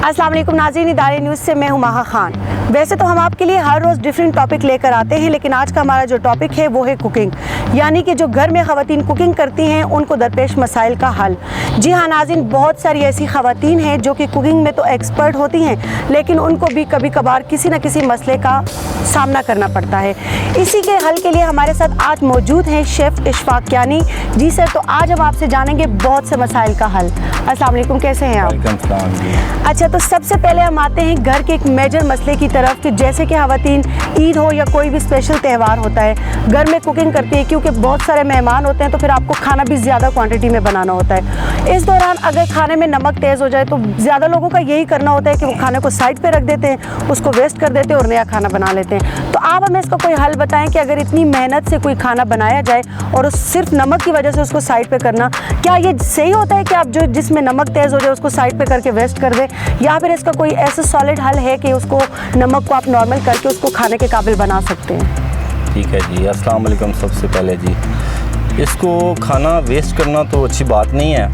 अस्सलाम वालेकुम नाज़रीन, इदारे न्यूज़ से मैं हूं माहा खान। वैसे तो हम आपके लिए हर रोज़ डिफरेंट टॉपिक लेकर आते हैं, लेकिन आज का हमारा जो टॉपिक है वो है कुकिंग, यानी कि जो घर में ख़वातीन कुकिंग करती हैं उनको दरपेश मसाइल का हल। जी हाँ नाज़रीन, बहुत सारी ऐसी ख़वातीन हैं जो कि कुकिंग में तो एक्सपर्ट होती हैं, लेकिन उनको भी कभी कभार किसी न किसी मसले का सामना करना पड़ता है। इसी के हल के लिए हमारे साथ आज मौजूद हैं शेफ़ इशफाक कियानी। जी सर, तो आज हम आपसे जानेंगे बहुत से मसाइल का हल। अस्सलाम वालेकुम, कैसे हैं आप? अच्छा, तो सबसे पहले हम आते हैं घर के एक मेजर मसले की तरफ कि जैसे कि ख़वातीन ईद हो या कोई भी स्पेशल त्यौहार होता है, घर में कुकिंग करती है, क्योंकि बहुत सारे मेहमान होते हैं तो फिर आपको खाना भी ज़्यादा क्वांटिटी में बनाना होता है। इस दौरान अगर खाने में नमक तेज़ हो जाए तो ज़्यादा लोगों का यही करना होता है कि वो खाने को साइड पर रख देते हैं, उसको वेस्ट कर देते हैं और नया खाना बना लेते हैं। तो आप हमें इसका कोई हल बताएं कि अगर इतनी मेहनत से कोई खाना बनाया जाए और उस सिर्फ नमक की वजह से उसको साइड पे करना, क्या ये सही होता है कि आप जो जिसमें नमक तेज़ हो जाए उसको साइड पे करके वेस्ट कर दें, या फिर इसका कोई ऐसा सॉलिड हल है कि उसको नमक को आप नॉर्मल करके उसको खाने के काबिल बना सकते हैं? ठीक है जी, अस्सलाम वालेकुम। सबसे पहले जी, इसको खाना वेस्ट करना तो अच्छी बात नहीं है।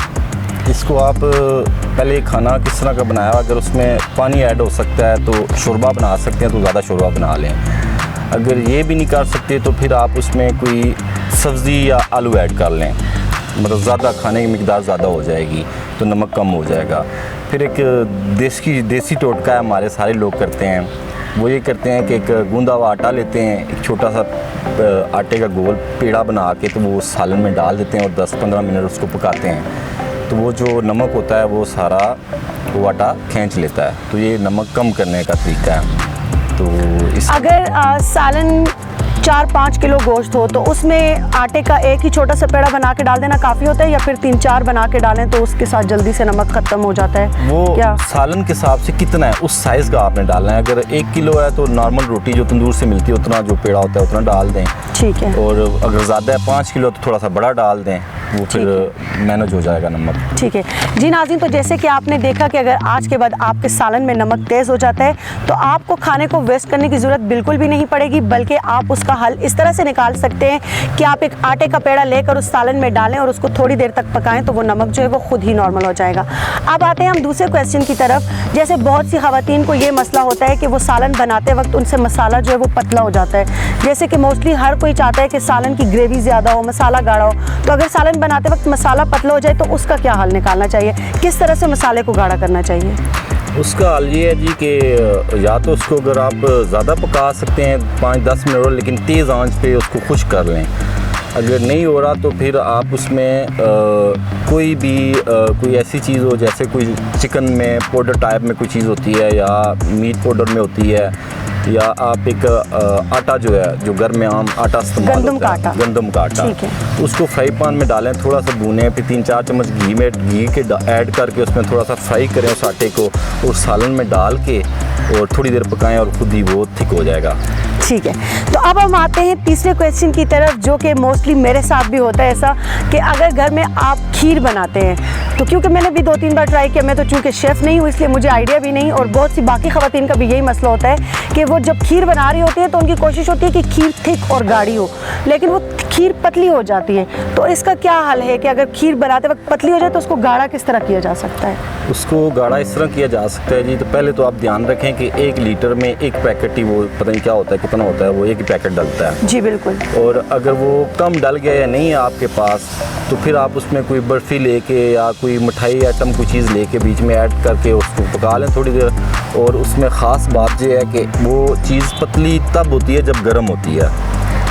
इसको आप पहले खाना किस तरह का बनाया, अगर उसमें पानी ऐड हो सकता है तो शोरबा बना सकते हैं, तो ज़्यादा शोरबा बना लें। अगर ये भी नहीं कर सकते तो फिर आप उसमें कोई सब्ज़ी या आलू ऐड कर लें, मतलब ज़्यादा खाने की मिकदार ज़्यादा हो जाएगी तो नमक कम हो जाएगा। फिर एक देसी टोटका है, हमारे सारे लोग करते हैं। वो ये करते हैं कि एक गूंदा हुआ आटा लेते हैं, एक छोटा सा आटे का गोल पेड़ा बना के तो वो सालन में डाल देते हैं और 10-15 मिनट उसको पकाते हैं, तो वो जो नमक होता है वो सारा वो आटा खींच लेता है। तो ये नमक कम करने का तरीका है। तो अगर सालन 4-5 किलो गोश्त हो तो उसमें आटे का एक ही छोटा सा पेड़ा बना के डाल देना काफ़ी होता है, या फिर 3-4 बना के डालें तो उसके साथ जल्दी से नमक ख़त्म हो जाता है? वो क्या सालन के हिसाब से कितना है उस साइज़ का आपने डालना है। अगर 1 किलो है तो नॉर्मल रोटी जो तंदूर से मिलती है उतना जो पेड़ा होता है उतना डाल दें। ठीक है। और अगर ज़्यादा है 5 किलो तो थोड़ा सा बड़ा डाल दें, वो फिर मैनेज हो जाएगा नमक। ठीक है जी नाज़रीन, तो जैसे कि आपने देखा कि अगर आज के बाद आपके सालन में नमक तेज़ हो जाता है तो आपको खाने को वेस्ट करने की ज़रूरत बिल्कुल भी नहीं पड़ेगी, बल्कि आप उसका हल इस तरह से निकाल सकते हैं कि आप एक आटे का पेड़ा लेकर उस सालन में डालें और उसको थोड़ी देर तक पकाएं तो वो नमक जो है वो खुद ही नॉर्मल हो जाएगा। अब आते हैं हम दूसरे क्वेश्चन की तरफ। जैसे बहुत सी ख़वातीन को ये मसला होता है कि वो सालन बनाते वक्त उनसे मसाला जो है वो पतला हो जाता है। जैसे कि मोस्टली हर कोई चाहता है कि सालन की ग्रेवी ज़्यादा हो, मसाला गाढ़ा हो, तो अगर सालन बनाते वक्त मसाला पतला हो जाए तो उसका क्या हल निकालना चाहिए? किस तरह से मसाले को गाढ़ा करना चाहिए? उसका हल ये है जी कि या तो उसको अगर आप ज़्यादा पका सकते हैं 5-10 मिनट और, लेकिन तेज़ आंच पे उसको खुश्क कर लें। अगर नहीं हो रहा तो फिर आप उसमें कोई ऐसी चीज़ हो, जैसे कोई चिकन में पाउडर टाइप में कोई चीज़ होती है या मीट पाउडर में होती है, या आप एक आटा जो है जो घर में आम आटा इस्तेमाल होता है, गंदम का आटा, उसको फ्राई पैन में डालें, थोड़ा सा भूनें, फिर 3-4 चम्मच घी के ऐड करके उसमें थोड़ा सा फ्राई करें उस आटे को और सालन में डाल के और थोड़ी देर पकाएं और खुद ही वो थिक हो जाएगा। ठीक है, तो अब हम आते हैं तीसरे क्वेश्चन की तरफ, जो कि मोस्टली मेरे साथ भी होता है ऐसा कि अगर घर में आप खीर बनाते हैं, तो क्योंकि मैंने भी 2-3 बार ट्राई किया, मैं तो चूँकि शेफ़ नहीं हूँ इसलिए मुझे आइडिया भी नहीं, और बहुत सी बाकी ख़वातीन का भी यही मसला होता है कि वो जब खीर बना रही होती है तो उनकी कोशिश होती है कि खीर थिक और गाढ़ी हो, लेकिन वो खीर पतली हो जाती है। तो इसका क्या हल है कि अगर खीर बनाते वक्त पतली हो जाए तो उसको गाढ़ा किस तरह किया जा सकता है? उसको गाढ़ा इस तरह किया जा सकता है जी, तो पहले तो आप ध्यान रखें कि 1 लीटर में 1 पैकेट ही, वो पता नहीं क्या होता है कितना होता है, वो 1 ही पैकेट डलता है जी बिल्कुल। और अगर वो कम डल गया या नहीं है आपके पास तो फिर आप उसमें कोई बर्फ़ी लेके या कोई मिठाई आइटम कोई चीज़ लेके बीच में ऐड करके उसको पका लें थोड़ी देर। और उसमें ख़ास बात ये है कि वो चीज़ पतली तब होती है जब गर्म होती है।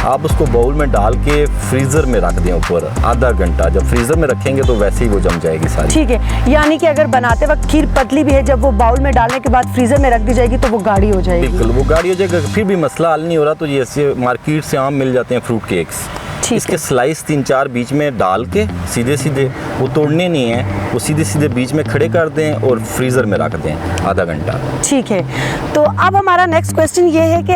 आप उसको बाउल में डाल के फ्रीज़र में रख दें ऊपर आधा घंटा, जब फ्रीज़र में रखेंगे तो वैसे ही वो जम जाएगी सारी। ठीक है, यानी कि अगर बनाते वक्त खीर पतली भी है, जब वो बाउल में डालने के बाद फ्रीज़र में रख दी जाएगी तो वो गाढ़ी हो जाएगी। बिल्कुल, वो गाढ़ी हो जाएगी। फिर भी मसला हल नहीं हो रहा तो जैसे मार्केट से आम मिल जाते हैं फ्रूट केक्स, इसके स्लाइस 3-4 बीच में डाल के सीधे वो तोड़ने नहीं है, वो सीधे बीच में खड़े कर दें और फ्रीज़र में रख दें आधा घंटा। ठीक है, तो अब हमारा नेक्स्ट क्वेश्चन ये है कि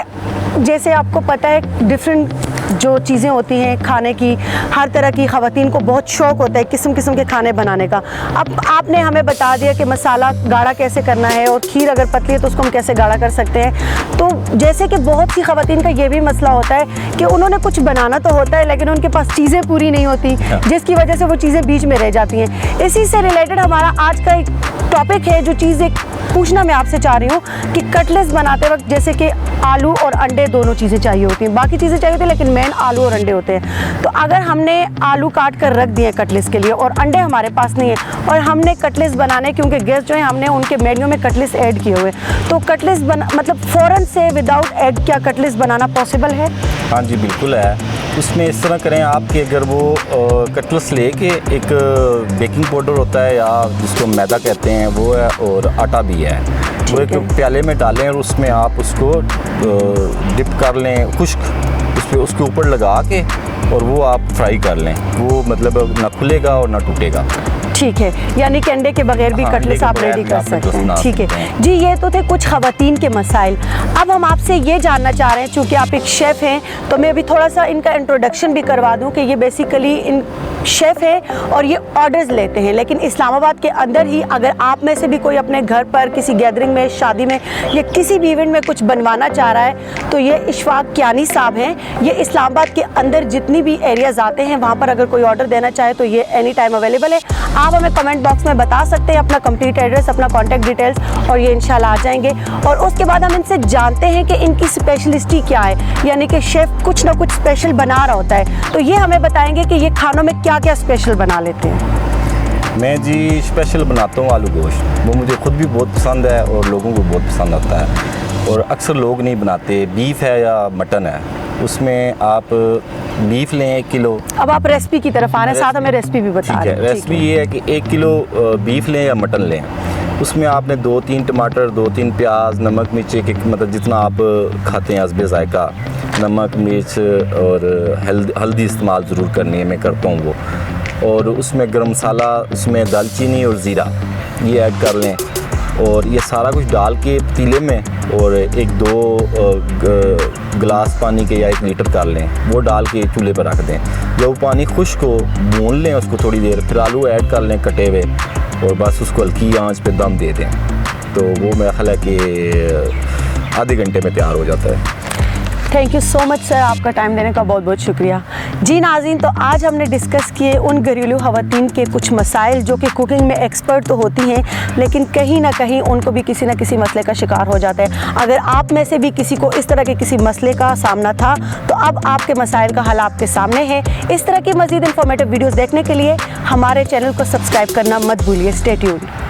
जैसे आपको पता है डिफरेंट जो चीज़ें होती हैं खाने की, हर तरह की ख़वातीन को बहुत शौक़ होता है किस्म किस्म के खाने बनाने का। अब आपने हमें बता दिया कि मसाला गाढ़ा कैसे करना है और खीर अगर पतली है तो उसको हम कैसे गाढ़ा कर सकते हैं। तो जैसे कि बहुत सी ख़वातीन का ये भी मसला होता है कि उन्होंने कुछ बनाना तो होता है लेकिन उनके पास चीज़ें पूरी नहीं होती, जिसकी वजह से वो चीज़ें बीच में रह जाती हैं। इसी से रिलेटेड हमारा आज का एक टॉपिक है, जो चीज़ एक पूछना मैं आपसे चाह रही हूँ कि कटलेट्स बनाते वक्त जैसे कि आलू और अंडे दोनों चीज़ें चाहिए होती हैं, बाकी चीज़ें चाहिए होती हैं, लेकिन मेन आलू और अंडे होते हैं। तो अगर हमने आलू काट कर रख दिए कटलेट्स के लिए और अंडे हमारे पास नहीं है और हमने कटलेट्स बनाने, क्योंकि गेस्ट जो है हमने उनके मेन्यू में कटलेट्स ऐड किए हुए, तो कटलेट्स मतलब फ़ौरन से विदाउट एग क्या कटलेट्स बनाना पॉसिबल है? हाँ जी बिल्कुल है। उसमें इस तरह करें आप कि अगर वो कटलेट्स लेके एक बेकिंग पाउडर होता है या जिसको मैदा कहते हैं वो है, और आटा भी है, वो एक प्याले में डालें और उसमें आप उसको डिप कर लें खुश्क, उस पर उसके ऊपर लगा के और वो आप फ्राई कर लें। वो मतलब ना खुलेगा और ना टूटेगा। ठीक है, यानी कि अंडे के बगैर भी कटलेट्स आप रेडी कर सकते हैं। ठीक है जी, ये तो थे कुछ ख़वातीन के मसाइल। अब हम आपसे ये जानना चाह रहे हैं, चूँकि आप एक शेफ़ हैं, तो मैं अभी थोड़ा सा इनका इंट्रोडक्शन भी करवा दूं कि ये बेसिकली इन शेफ़ है और ये ऑर्डर्स लेते हैं, लेकिन इस्लामाबाद के अंदर ही अगर आप में से भी कोई अपने घर पर किसी गैदरिंग में, शादी में या किसी भी इवेंट में कुछ बनवाना चाह रहा है, तो ये इशफाक कियानी साहब हैं। ये इस्लामाबाद के अंदर जितनी भी एरियाज़ आते हैं वहाँ पर अगर कोई ऑर्डर देना चाहे तो ये एनी टाइम अवेलेबल है। आप हमें कमेंट बॉक्स में बता सकते हैं अपना कंप्लीट एड्रेस, अपना कॉन्टैक्ट डिटेल्स, और ये इंशाल्लाह आ जाएंगे। और उसके बाद हम इनसे जानते हैं कि इनकी स्पेशलिस्टी क्या है, यानी कि शेफ़ कुछ ना कुछ स्पेशल बना रहा होता है, तो ये हमें बताएंगे कि ये खानों में क्या क्या स्पेशल बना लेते हैं। मैं जी स्पेशल बनाता हूँ आलू गोश्त, वो मुझे खुद भी बहुत पसंद है और लोगों को बहुत पसंद आता है, और अक्सर लोग नहीं बनाते। बीफ है या मटन है, उसमें आप बीफ लें 1 किलो। अब आप रेसिपी की तरफ आ रहे हैं, साथ हमें रेसिपी भी बता रहे हैं। रेसिपी ये है कि 1 किलो बीफ लें या मटन लें, उसमें आपने 2-3 टमाटर, 2-3 प्याज, नमक मिर्च एक मतलब जितना आप खाते हैं हस्बे ज़ायका, नमक मिर्च और हल्दी इस्तेमाल ज़रूर करनी है, मैं करता हूँ वो। और उसमें गरम मसाला, उसमें दालचीनी और ज़ीरा ये ऐड कर लें, और ये सारा कुछ डाल के पतीले में और 1-2 गिलास पानी के या 1 लीटर कर लें, वो डाल के चूल्हे पर रख दें। जब पानी खुश्क हो भून लें उसको थोड़ी देर, फिर आलू ऐड कर लें कटे हुए, और बस उसको हल्की आंच पे दम दे दें, तो वो मेरा ख्याल है कि आधे घंटे में तैयार हो जाता है। Thank you so much sir, आपका टाइम देने का बहुत बहुत शुक्रिया। जी नाज़रीन, तो आज हमने डिस्कस किए उन घरेलू ख़वातीन के कुछ मसाइल जो कि कुकिंग में एक्सपर्ट तो होती हैं, लेकिन कहीं ना कहीं उनको भी किसी न किसी मसले का शिकार हो जाता है। अगर आप में से भी किसी को इस तरह के किसी मसले का सामना था, तो अब आपके मसाइल का हल आपके सामने है। इस तरह की मज़ीद इंफॉर्मेटिव वीडियोज़ देखने के लिए हमारे चैनल को सब्सक्राइब करना मत भूलिए। Stay tuned.